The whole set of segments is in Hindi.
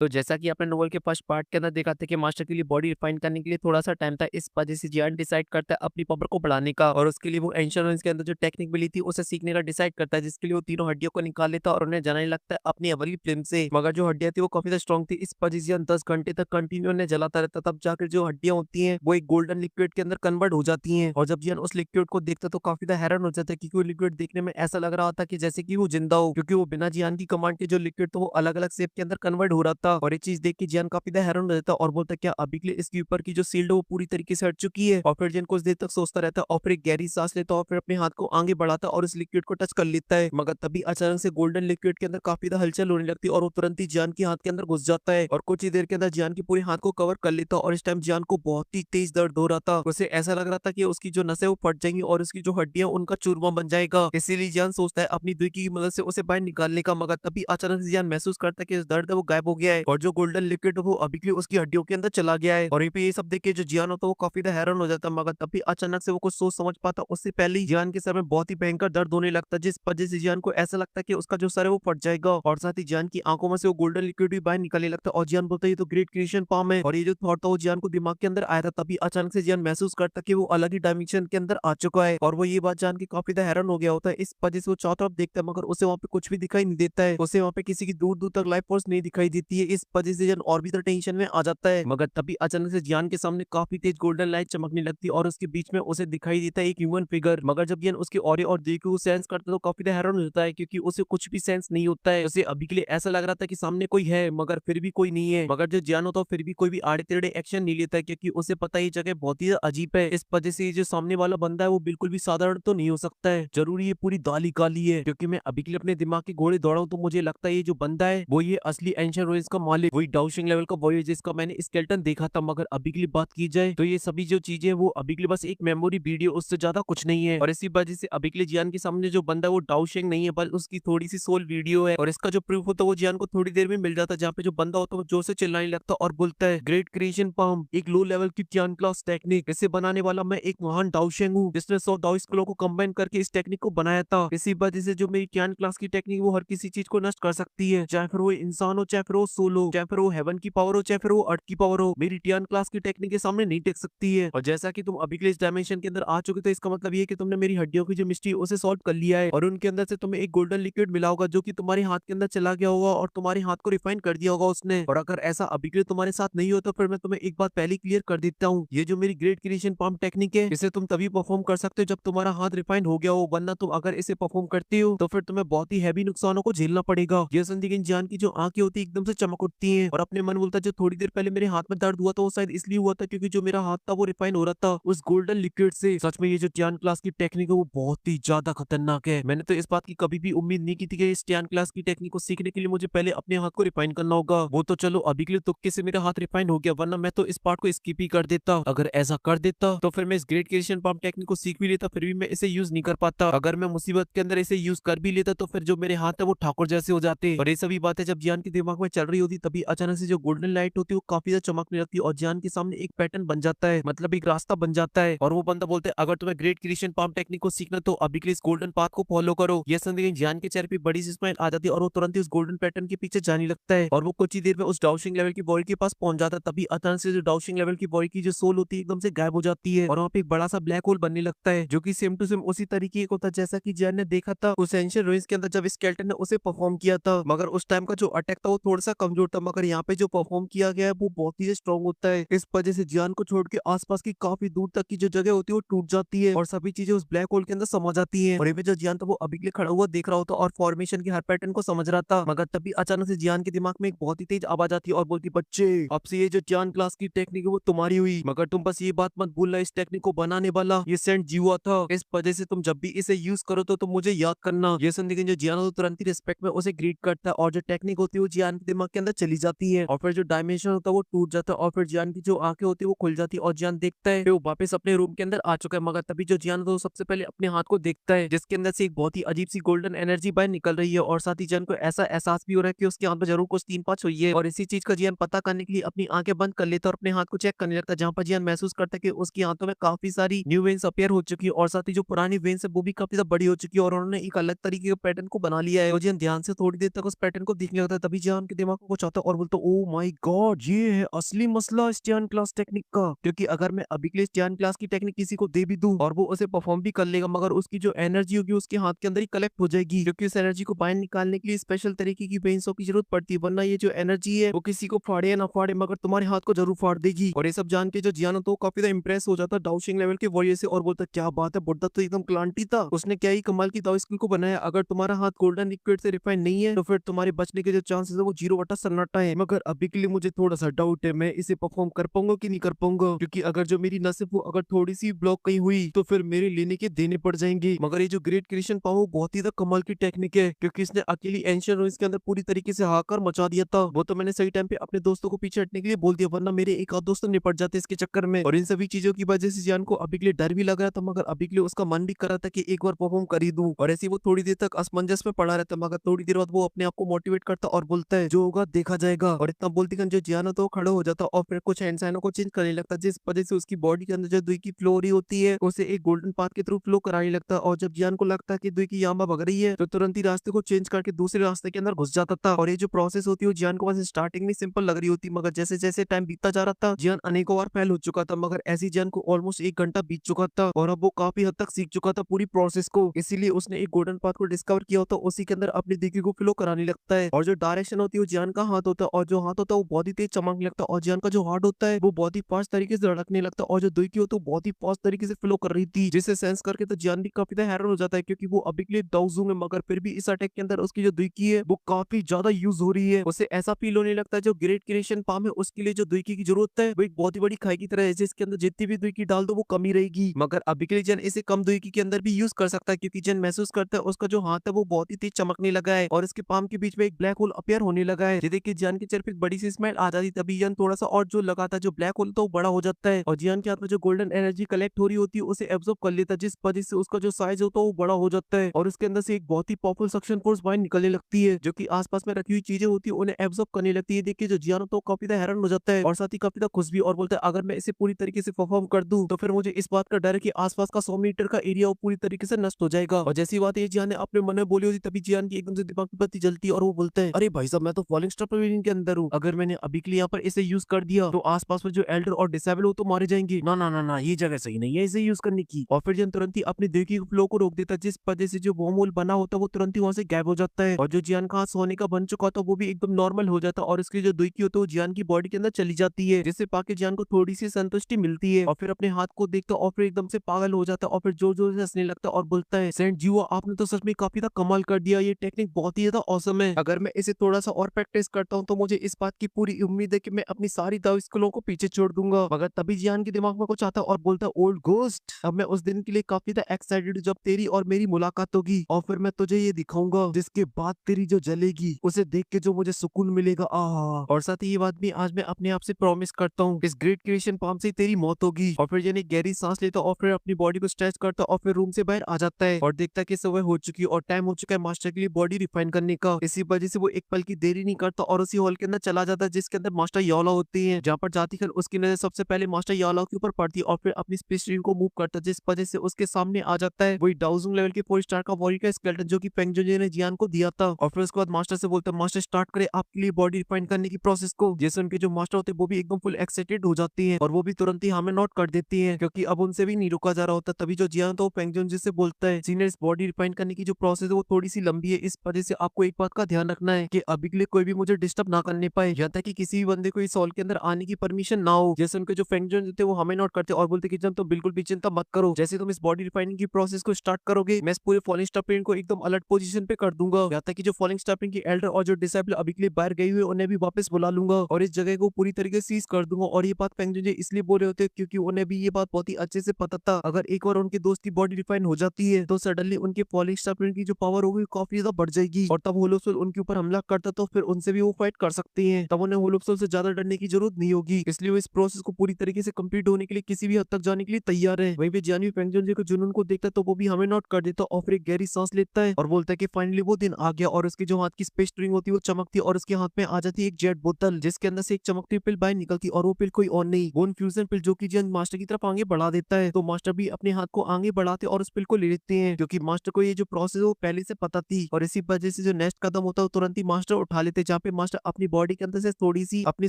तो जैसा कि आपने नोवेल के फर्स्ट पार्ट के अंदर देखा था कि मास्टर के लिए बॉडी रिफाइन करने के लिए थोड़ा-सा टाइम था। इस वजह से जियान डिसाइड करता है अपनी पावर को बढ़ाने का और उसके लिए वो एंशिएंट रूइंस के अंदर जो टेक्निक मिली थी उसे सीखने का डिसाइड करता है, जिसके लिए वो तीनों हड्डियों को निकाल लेता है और उन्हें जाने लगता है अपनी अगली फ्लिम से। मगर जो हड्डियाँ थी वो काफ़ी ज़्यादा स्ट्रॉन्ग थी। इस वजह से जियान 10 घंटे तक कंटिन्यू उन्हें जलाता रहता है। तब जाकर जो हड्डियाँ होती हैं वो एक गोल्डन लिक्विड के अंदर कन्वर्ट हो जाती हैं और जब जियान उस लिक्विड को देखता है तो काफ़ी ज़्यादा हैरान हो जाता है क्योंकि वो लिक्विड देखने में ऐसा लग रहा था कि जैसे कि वो जिंदा हो, क्योंकि वो बिना जियान की कमांड के जो लिक्विड था वो अलग-अलग शेप के अंदर कन्वर्ट हो रहा था। और ये चीज़ देख के जियान काफ़ी ज़्यादा हैरान हो जाता है और बोलता है क्या अभी के लिए इसके ऊपर की जो शील्ड है वो पूरी तरीके से हट चुकी है। और फिर जियान कुछ देर तक सोचता रहता है और फिर एक गहरी सांस लेता है और फिर अपने हाथ को आगे बढ़ाता है और इस लिक्विड को टच कर लेता है। मगर तभी अचानक से गोल्डन लिक्विड के अंदर काफ़ी ज़्यादा हलचल होने लगती है और वो तुरंत ही जियान के हाथ के अंदर घुस जाता है और कुछ ही देर के अंदर जियान के पूरे हाथ को कवर कर लेता है। और इस टाइम जियान को बहुत ही तेज दर्द हो रहा था। उसे ऐसा लग रहा था कि उसकी जो नसें वो फट जाएंगी और उसकी जो हड्डियां उनका चूरमा बन जाएगा। इसीलिए जियान सोचता है अपनी दुई की मदद से उसे बाहर निकालने का। मगर तभी अचानक से जियान महसूस करता है कि इस दर्द है वो गायब हो गया है और जो गोल्डन लिक्विड है वो अभी के लिए उसकी हड्डियों के अंदर चला गया है। और यहीं पे ये सब देख के जो जियान होता है वो काफी ज्यादा हैरान हो जाता है। मगर तभी अचानक से वो कुछ सोच समझ पाता, उससे पहले ही जियान के सर में बहुत ही भयंकर दर्द होने लगता है, जिस वजह से जियान को ऐसा लगता है कि उसका जो सर है वो फट जाएगा और साथ ही जियान की आंखों में से वो गोल्डन लिक्विड भी बाहर निकलने लगता है। और जियान बोलता है ये तो ग्रेट क्रिएशन पाम है। और ये जो थॉट था वो जियान को दिमाग के अंदर आया था। तभी अचानक से जियान महसूस करता है कि वो अलग ही डायमेंशन के अंदर आ चुका है और वो ये बात जान के काफी ज्यादा हैरान हो गया होता है। इस वजह से वो चारों तरफ देखता है मगर उसे वहाँ पे कुछ भी दिखाई नहीं देता है। उसे वहाँ पे किसी की दूर दूर तक लाइफ फोर्स नहीं दिखाई देती है। इस वजह से जियान और भी ज्यादा टेंशन में आ जाता है। मगर तभी अचानक से जियान के सामने काफी तेज गोल्डन लाइट चमकने लगती है और उसके बीच में उसे दिखाई देता है एक ह्यूमन फिगर। मगर जब जियान उसके ऑरे और देह को सेंस करता है तो काफी ज्यादा हैरान हो जाता है क्योंकि उसे कुछ भी सेंस नहीं होता है। उसे अभी के लिए ऐसा लग रहा था कि सामने कोई है मगर फिर भी कोई नहीं है। मगर जो जियान होता है फिर भी कोई भी आड़े टेढ़े एक्शन नहीं लेता है क्योंकि उसे पता है ये जगह बहुत ही अजीब है। इस वजह से ये जो सामने वाला बंदा है वो बिल्कुल भी साधारण तो नहीं हो सकता है, जरूरी ये पूरी दाली काली है। क्योंकि मैं अभी के लिए अपने दिमाग के घोड़े दौड़ा हूं तो मुझे लगता है ये जो बंदा है वो ये असली एंशिएंट रूइंस का मालिक, वही डाउशिंग लेवल का वही है जिसका मैंने स्केलेटन देखा था। मगर अभी के लिए बात की जाए तो ये सभी जो चीजें वो अभी के लिए बस एक मेमोरी वीडियो, उससे ज्यादा कुछ नहीं है। और इसी वजह से अभी के लिए जियान के सामने जो बंदा है वो डाउशिंग नहीं है बल्कि उसकी थोड़ी सी सोल वीडियो है। और इसका जो प्रूफ होता है वो जियान को थोड़ी देर में मिल जाता है, जहाँ पे जो बंदा होता है वो जोर से चिल्लाने लगता है और बोलता है ग्रेट क्रिएशन पाम एक लो लेवल की टियान क्लास टेक्निक, इसे बनाने वाला मैं एक महान डाउशेंग हूँ जिसने 100 दाओ स्किलों को कंबाइन करके इस टेक्निक को बनाया था। इसी वजह से जो मेरी टियान क्लास की टेक्निक वो हर किसी चीज को नष्ट कर सकती है, चाहे फिर वो इंसान हो, चाहे फिर वो सोल हो, चाहे फिर वो हेवन की पावर हो, चाहे फिर वो अर्थ की पावर हो। मेरी टियान क्लास की टेक्निक के सामने नहीं टेक सकती है। और जैसा कि तुम अभी के लिए इस डायमेंशन के अंदर आ चुके तो इसका मतलब ये है कि तुमने मेरी हड्डियों की जो मिस्ट्री उसे सॉल्व कर लिया है और उनके अंदर से तुम्हें एक गोल्डन लिक्विड मिला होगा जो कि तुम्हारे हाथ के अंदर चला गया होगा और तुम्हारे हाथ को रिफाइन कर दिया होगा उसने। और अगर ऐसा अभी के लिए तुम्हारे साथ नहीं हो तो फिर मैं तुम्हें एक बात पहले क्लियर कर देता हूँ, ये जो मेरी ग्रेट क्रिएशन पाम टेक्निक है इसे तुम तभी परफॉर्म कर सकते हो जब तुम्हारा हाथ रिफाइन हो गया हो, वरना तुम अगर इसे परफॉर्म करते हो तो फिर तुम्हें बहुत ही हैवी नुकसानों को झेलना पड़ेगा। ये सुनते ही जान की जो आंखें होती है एकदम से चमक उठती हैं और अपने मन बोलता है जो थोड़ी देर पहले मेरे हाथ में दर्द हुआ था वो शायद इसलिए हुआ था क्योंकि जो मेरा हाथ था वो रिफाइन हो रहा था उस गोल्डन लिक्विड से। सच में ये जो टियान क्लास की टेक्निक है वो बहुत ही ज्यादा खतरनाक है। मैंने तो इस बात की कभी भी उम्मीद नहीं की थी कि इस टियान क्लास की टेक्निक को सीखने के लिए मुझे पहले अपने हाथ को रिफाइन करना होगा। वो तो चलो अभी के लिए तुक्के से मेरा हाथ रिफाइन हो गया, वरना मैं तो इस पार्ट को स्किप ही कर देता। अगर ऐसा कर देता तो फिर मैं इस ग्रेट क्रिएशन पाम टेक्निक को सीख भी लेता फिर भी मैं इसे यूज नहीं कर पाता। अगर मैं मुसीबत के अंदर इसे यूज कर भी लेता तो फिर जो मेरे हाथ है वो ठाकुर जैसे हो जाते। और ये सभी बातें जब जियान के दिमाग में चल रही होती तभी अचानक से जो गोल्डन लाइट होती है वो काफी ज्यादा चमकने लगती है और जियान के सामने एक पैटर्न बन जाता है, मतलब एक रास्ता बन जाता है। और वो बंदा बोलता है अगर तुम्हें ग्रेट क्रिएशन पाम टेक्निक को सीखना तो अभी के लिए इस गोल्डन पाथ को फॉलो करो। ये सुनते जियान के चेहरे पे बड़ी सी स्माइल आ जाती है और वो तुरंत ही उस गोल्डन पैटर्न के पीछे जाने लगता है और वो कुछ ही देर में उस डाउशिंग लेवल की बॉडी के पास पहुंच जाता है। तभी अचानक से जो डाउशिंग लेवल की बॉडी की जो सोल होती है एकदम से गायब हो जाती है और वहाँ पे एक बड़ा सा ब्लैक होल बनने लगता है जो कि सेम टू सेम उसी तरीके का होता है जैसा कि जियान ने देखा था उस एंशिएंट रूइंस के अंदर जब स्केलेटन ने उसे परफॉर्म किया था। मगर उस टाइम का जो अटैक था वो थोड़ा सा कमजोर था, मगर यहाँ पे जो परफॉर्म किया गया है वो बहुत ही स्ट्रॉन्ग होता है। इस वजह से जियान को छोड़ के आसपास की काफी दूर तक की जो जगह होती है वो टूट जाती है और सभी चीजें उस ब्लैक होल के अंदर समा जाती है। और ये पे जो जियान था वो अभी के लिए खड़ा हुआ देख रहा होता और फॉर्मेशन के हर पैटर्न को समझ रहा था। मगर तभी अचानक से जियान के दिमाग में एक बहुत ही तेज आवाज आती है और बोलती बच्चे अब से ये जो जियान क्लास की टेक्निक है वो तुम्हारी हुई, मगर तुम बस ये बात मत भूलना इस टेक्निक को बनाने वाला ये सेंट जीवा था। इस वजह से तुम जब भी इसे यूज करो तो तुम मुझे याद करना। ये सुनने के जो जियान तो तुरंत ही रिस्पेक्ट में उसे ग्रीट करता है और जो टेक्निक होती है वो जियान के दिमाग के अंदर चली जाती है और फिर जो डायमेंशन होता है वो टूट जाता है और फिर जियान की जो आंखें होती है वो खुल जाती है और जियान देखता है कि वो वापस अपने रूम के अंदर आ चुका है। मगर तभी जो जियान होता है वो सबसे पहले अपने हाथ को देखता है जिसके अंदर से एक बहुत ही अजीब सी गोल्डन एनर्जी बाहर निकल रही है और साथ ही जियान को ऐसा एहसास भी हो रहा है कि उसके हाथ में जरूर कुछ 3-5 हुई है। और इसी चीज का जियान पता करने के लिए अपनी आंखें बंद कर लेता है और अपने हाथ को चेक करने लगता है, जहाँ पर जियान महसूस करता है कि उसकी आंतों में काफी सारी न्यू वेन्स अपीयर हो चुकी है और साथ ही जो पुरानी वेन्स है वो भी काफी ज्यादा बड़ी हो चुकी है और उन्होंने एक अलग तरीके के पैटर्न को बना लिया है। और जियान ध्यान से थोड़ी देर तक उस पैटर्न को देखने लगता है तभी जियान के दिमाग को चाहता है और बोलता है ओ माय गॉड, ये है असली मसला स्टियान क्लास टेक्निक का। क्योंकि अगर मैं अभी के लिए स्टियान क्लास की टेक्निक किसी को दे भी दूं और वो उसे परफॉर्म भी कर लेगा, मगर उसकी जो एनर्जी होगी उसके हाथ के अंदर ही कलेक्ट हो जाएगी, क्योंकि उस एनर्जी को बाहर निकालने के लिए स्पेशल तरीके की ब्रेन्स की जरूरत पड़ती है। वरना ये जो एनर्जी है वो किसी को फाड़े या ना फाड़े मगर तुम्हारे हाथ को जरूर फाड़ देगी। और ये सब जान के जो जियानो तो काफी ज्यादा इंप्रेस हो जाता डाउशिंग लेवल के वजह से और बोलता क्या बात है, बुड्ढा तो एकदम क्लांटी था, उसने क्या ही कमाल की दाव स्किल को बनाया। अगर तुम्हारा हाथ गोल्डन लिक्विड से रिफाइन नहीं है तो फिर तुम्हारे बचने के जो चांसेस है वो 0/सन्नाटा है। मगर अभी के लिए मुझे थोड़ा सा डाउट है मैं इसे परफॉर्म कर पाऊंगा कि नहीं कर पाऊंगा, क्योंकि अगर जो मेरी नसें वो अगर थोड़ी सी ब्लॉक कहीं हुई तो फिर मेरे लेने के देने पड़ जाएंगे। मगर ये जो ग्रेट क्रिएशन पाओ बहुत ही कमाल की टेक्निक है, क्योंकि इसने अकेली एंशियंट रूइंस के अंदर पूरी तरीके से हाकर मचा दिया था। वो तो मैंने सही टाइम पे अपने दोस्तों को पीछे हटने के लिए बोल दिया, वरना मेरे एक आध दोस्त निपट जाते इसके चक्कर में। और इन सभी चीजों की वजह से जियान को अभी के लिए डर भी लग रहा था, मगर अभी के लिए उसका मन भी कर रहा था कि एक बार परफॉर्म कर ही दूं। और ऐसे वो थोड़ी देर तक असमंजस में पड़ा रहता, मगर थोड़ी देर बाद वो अपने आप को मोटिवेट करता और बोलता है जो होगा देखा जाएगा। और इतना बोलती जो जियानो तो खड़ा हो जाता और फिर कुछ हैंड को चेंज करने लगता, जिस वजह से उसकी बॉडी के अंदर जो दुई की फ्लो हो रही होती है उसे एक गोल्डन पाथ के थ्रू फ्लो कराने लगता। और जब जियान को लगता है कि दुई की यामा भग रही है तो तुरंत ही रास्ते को चेंज करके दूसरे रास्ते के अंदर घुस जाता था। और ये जो प्रोसेस होती है जियान को वैसे स्टार्टिंग में सिंपल लग रही होती, मगर जैसे जैसे टाइम बीतता जा रहा था जियान अनेकों बार फेल हो चुका था, मगर ऐसी जियान को ऑलमोस्ट 1 घंटा बीत चुका था और अब वो काफी हद तक सीख चुका था पूरी प्रोसेस को। इसीलिए उसने एक गोल्डन पाथ को डिस्कवर किया होता, उसी के अंदर अपनी दिक्की को फ्लो कराने लगता है। और जो डायरेक्शन होती है वो जियान का हाथ होता है, और जो हाथ होता है वो बहुत ही तेज चमकने लगता है। और जियान का जो हार्ट होता है वो बहुत ही फास्ट तरीके से धड़कने लगता है, और जो दुई की होती है वो बहुत ही फास्ट तरीके से फ्लो कर रही थी, जिसे सेंस करके तो जियान भी काफी हैरान हो जाता है, क्योंकि वो अभी के लिए दाउजूंग है मगर फिर भी इस अटैक के अंदर उसकी जो दुई की है वो काफी ज्यादा यूज हो रही है। उसे ऐसा फील होने लगता है जो ग्रेट क्रिएशन पाम है उसके लिए जो दुई की जरूरत है वो एक बहुत ही बड़ी खाई की तरह है, जिसके अंदर जितनी भी दुई की डाल दो वो कमी रहेगी। मगर अभी के लिए जन इसे कम दुई की के अंदर भी यूज कर सकता है, क्योंकि जन महसूस करता है उसका जो हाथ है वो बहुत ही तेज चमकने लगा है और इसके पाम के बीच में एक ब्लैक होल अपियर होने लगा है। ये देखिए जियान की सिर्फ एक बड़ी सी स्मेल आ जाती तभी जियान थोड़ा सा और जो लगा था जो ब्लैक होल तो बड़ा हो जाता है, और जियान के हाथ में जो गोल्डन एनर्जी कलेक्ट हो रही होती है उसे एब्जॉर्ब कर लेता है, जिस वजह से उसका जो साइज होता है वो बड़ा हो जाता है और उसके अंदर से एक बहुत ही पावरफुल सक्शन फोर्स बाहर निकलने लगती है, जो कि आसपास में रखी हुई चीजें होती है उन्हें एब्जॉर्ब करने लगती है। देखिए जो जियान तो काफी हैरान हो जाता है और साथ ही काफी खुश भी, और बोलता है अगर मैं इसे पूरी तरीके से परफॉर्म कर दूं तो फिर मुझे इस बात का डर है कि आसपास का 100 मीटर का एरिया वो पूरी तरीके से नष्ट हो जाएगा। और जैसी बात ये जियान ने अपने मन में बोली होती तभी जियान की एकदम से दिमाग में बत्ती जलती है और वो बोलता है अरे भाई साहब मैं तो फॉलिंग स्टार पवेलियन के अंदर हूँ, अगर मैंने अभी के लिए यहाँ पर इसे यूज कर दिया तो आसपास में जो एल्डर और डिसेबल हो तो मारे जाएंगे। ना ना ना ना ये जगह सही नहीं है इसे यूज करने की। और फिर जियान तुरंत ही अपनी दिल की फ्लो को रोक देता है, जिस वजह से जो वॉर्महोल बना होता है वो तुरंत ही वहां से गायब हो जाता है और जो जियान का हाथ सोने का बन चुका था वो भी एकदम नॉर्मल हो जाता है और उसकी जो दुई की होती है वो जियान की बॉडी के अंदर चली जाती है, जिससे पाके जियान को थोड़ी सी संतुष्टि मिलती है। और फिर अपने हाथ को देखता है और फिर एकदम से पागल हो जाता है और फिर जोर जोर से हंसने लगता है और बोलता है सेंट जीवा आपने तो सच में काफी ज्यादा कमाल कर दिया, ये टेक्निक बहुत ही ज्यादा औसम है, अगर मैं इसे थोड़ा सा और प्रैक्टिस करता हूँ तो मुझे इस बात की पूरी उम्मीद है कि मैं अपनी सारी दाव स्किलों को पीछे छोड़ दूंगा। मगर तभी जियान के दिमाग में कुछ आता है और बोलता है ओल्ड घोस्ट अब मैं उस दिन के लिए काफी ज्यादा एक्साइटेड हूँ जब तेरी और मेरी मुलाकात होगी और फिर मैं तुझे ये दिखाऊंगा जिसके बाद तेरी जो जलेगी उसे देख के जो मुझे सुकून मिलेगा। और साथ ही ये बात भी आज मैं अपने आप से प्रॉमिस करता हूँ इस ग्रेट क्रिएशन पाम से तेरी मौत होगी। और फिर यानी गहरी सांस लेता और फिर अपनी बॉडी को स्ट्रेच करता और फिर रूम से बाहर आ जाता है और देखता कि सुबह हो चुकी है और टाइम हो चुका है मास्टर के लिए बॉडी रिफाइन करने का। इसी वजह से वो एक पल की देरी नहीं करता और उसी हॉल के अंदर चला जाता है जिसके अंदर मास्टर याला होती है, जहाँ पर जाती कर उसकी नजर सबसे पहले मास्टर याला के ऊपर पड़ती है और फिर अपनी स्पेस स्टेशन को मूव करता है, जिस वजह से उसके सामने आ जाता है वही डाउजिंग लेवल के 4 स्टार का वॉरियर का स्केलेटन जो कि पेंग जोंजे ने जियान को दिया था। और फिर उसके बाद मास्टर से बोलता है मास्टर स्टार्ट करे आपके लिए बॉडी रिफाइन करने की प्रोसेस को। जैसे उनके जो मास्टर होते हैं वो भी एकदम फुल एक्साइटेड हो जाती है और वो भी तुरंत ही हमें नोट कर देती है, क्योंकि अब उनसे भी नहीं रुका जा रहा होता। तभी जो जियान तो पेंग जोंजे से बोलता है सीनियर इस बॉडी रिफाइन करने की जो प्रोसेस है वो थोड़ी सी लंबी है, इस वजह से आपको एक बात का ध्यान रखना है कि अभी के लिए कोई भी मुझे डिस्टर्ब ना करने पाए, यहाँ तक कि किसी भी बंदे को इस हॉल के अंदर आने की परमिशन ना हो। जैसे उनके जो फेंग जोन थे वो हमें नोट करते और बोलते कि जब तुम बिल्कुल भी चिंता मत करो, जैसे तुम इस बॉडी रिफाइनिंग की प्रोसेस को स्टार्ट करोगे मैं इस पूरे फॉलिंग स्टार प्लेन को एकदम अलर्ट पोजीशन पे कर दूंगा, यहाँ तक कि जो फॉलिंग स्टार प्लेन की एल्डर और जो डिसेबल अभी के लिए बाहर गई हुई उन्हें भी वापस बुला लूंगा और इस जगह को पूरी तरीके से सीज कर दूंगा। और ये बात फेंग जोन इसलिए बोल रहे होते क्योंकि उन्हें भी ये बात बहुत ही अच्छे से पता था अगर एक बार उनके दोस्त की बॉडी रिफाइन हो जाती है तो सडनली उनके फॉलिंग स्टार प्लेन की जो पावर होगी काफी ज्यादा बढ़ जाएगी और तब होलोप्सल उनके ऊपर हमला करता तो फिर उनसे भी वो फाइट कर सकते हैं, तब उन्हें होलोप्सल से ज्यादा डरने की जरूरत नहीं होगी। इसलिए वो इस प्रोसेस को पूरी तरीके से कंप्लीट होने के लिए किसी भी हद तक जाने के लिए तैयार है। वहीं पे जियानी फेंग जोन के जुनून को देखता है तो वो भी हमें नोट कर देता और फिर एक गहरी सांस लेता है और बोलता है कि फाइनली वो दिन आ गया और उसके जो हाथ की स्पेस स्ट्रिंग होती है वो चमकती और उसके हाथ में आ जाती है एक जेट बोतल जिसके अंदर से एक चमकती पिल बाहर निकलती और वो पिल कोई और नहीं वो फ्यूजन पिल जो कि जियान मास्टर की तरफ आगे बढ़ा देता है। तो मास्टर भी अपने हाथ को आगे बढ़ाते और उस पिल को ले लेते हैं क्योंकि मास्टर को ये जो प्रोसेस है वो पहले से पता थी और इसी वजह से जो नेक्स्ट कदम होता है तुरंत ही मास्टर उठा लेते जहाँ जहाँ पे मास्टर अपनी बॉडी के अंदर से थोड़ी सी अपनी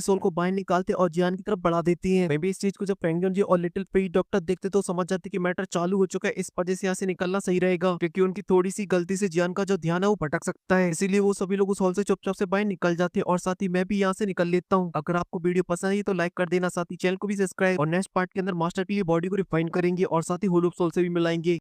सोल को बाहर निकालते और जियान की तरफ बढ़ा देती है। मे भी इस चीज को जब फ्रैंक जॉन जी और लिटिल फेट डॉक्टर देखते तो समझ जाते कि मैटर चालू हो चुका है, इस वजह से यहाँ से निकलना सही रहेगा क्योंकि उनकी थोड़ी सी गलती से जियान का जो ध्यान है वो भटक सकता है। इसीलिए वो सभी लोग उस हॉल से चुपचाप से बाहर निकल जाते हैं और साथ ही मैं भी यहाँ से निकल लेता हूँ। अगर आपको वीडियो पसंद आई तो लाइक कर देना, साथ ही चैनल को भी सब्सक्राइब, और नेक्स्ट पार्ट के अंदर मास्टर के लिए बॉडी को रिफाइन करेंगे और साथ ही होल ऑफ सोल से भी मिलाएंगे।